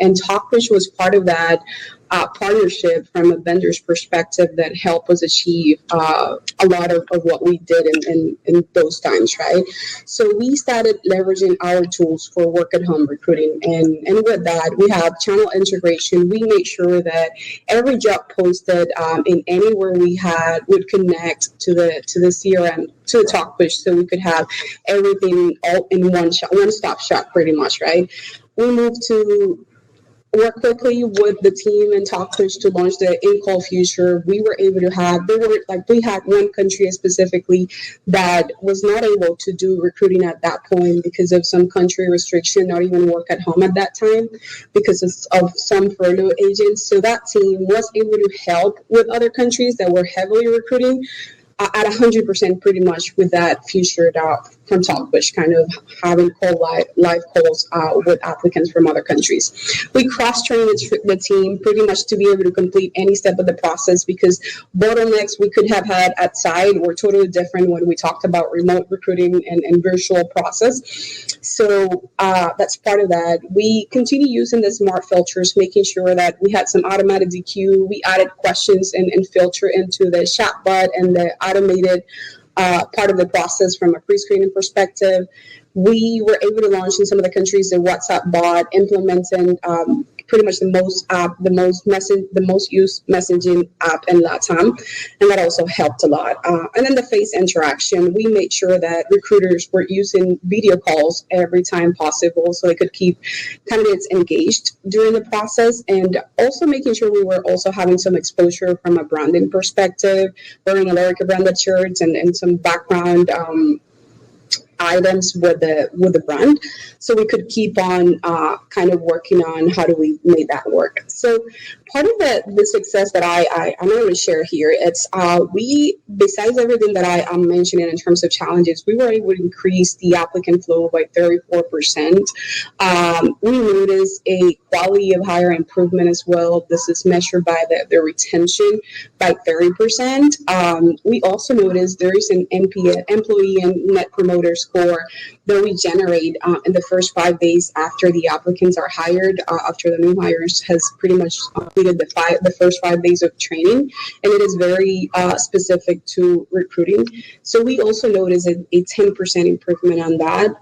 And Talkfish was part of that partnership from a vendor's perspective that helped us achieve a lot of what we did in those times, right? So we started leveraging our tools for work at home recruiting. And with that, we have channel integration. We made sure that every job posted in anywhere we had would connect to the CRM, to the Talkfish, so we could have everything all in one-stop shop pretty much, right? We moved to work quickly with the team and Talkfish to launch the in-call feature. We were able to have, we had one country specifically that was not able to do recruiting at that point because of some country restriction, not even work at home at that time because of some furlough agents. So that team was able to help with other countries that were heavily recruiting at 100% pretty much with that featured from Talkfish, kind of having live calls with applicants from other countries. We cross-trained the team pretty much to be able to complete any step of the process because bottlenecks we could have had at site were totally different when we talked about remote recruiting and virtual process. So that's part of that. We continue using the smart filters, making sure that we had some automated DQ. We added questions and filter into the chatbot and the automated part of the process from a pre-screening perspective. We were able to launch in some of the countries the WhatsApp bot, implementing pretty much the most used messaging app in LATAM, and that also helped a lot. And then the face interaction, we made sure that recruiters were using video calls every time possible so they could keep candidates engaged during the process, and also making sure we were also having some exposure from a branding perspective, wearing Alorica branded shirts and some background items with the brand, so we could keep on kind of working on how do we make that work. So part of the success that I'm going to share here, it's we, besides everything that I'm mentioning in terms of challenges, we were able to increase the applicant flow by 34%. We noticed a quality of hire improvement as well. This is measured by the retention by 30%. We also noticed there is an employee and net promoter score that we generate in the first 5 days after the applicants are hired, after the new hires has pretty much completed the first 5 days of training, and it is very specific to recruiting. So we also noticed a 10% improvement on that,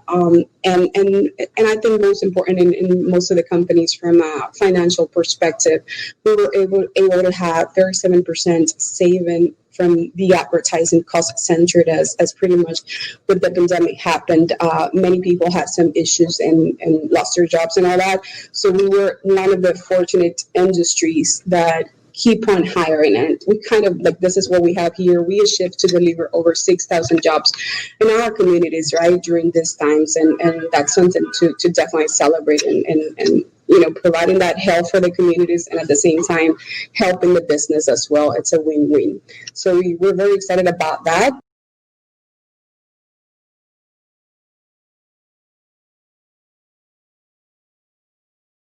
and I think most important in most of the companies from a financial perspective, we were able to have 37% saving from the advertising cost centered as pretty much when the pandemic happened. Many people had some issues and lost their jobs and all that. So we were one of the fortunate industries that keep on hiring, and we kind of like, this is what we have here. We shift to deliver over 6,000 jobs in our communities, right, during these times, and that's something to definitely celebrate and providing that help for the communities and at the same time helping the business as well. It's a win-win. So we're very excited about that.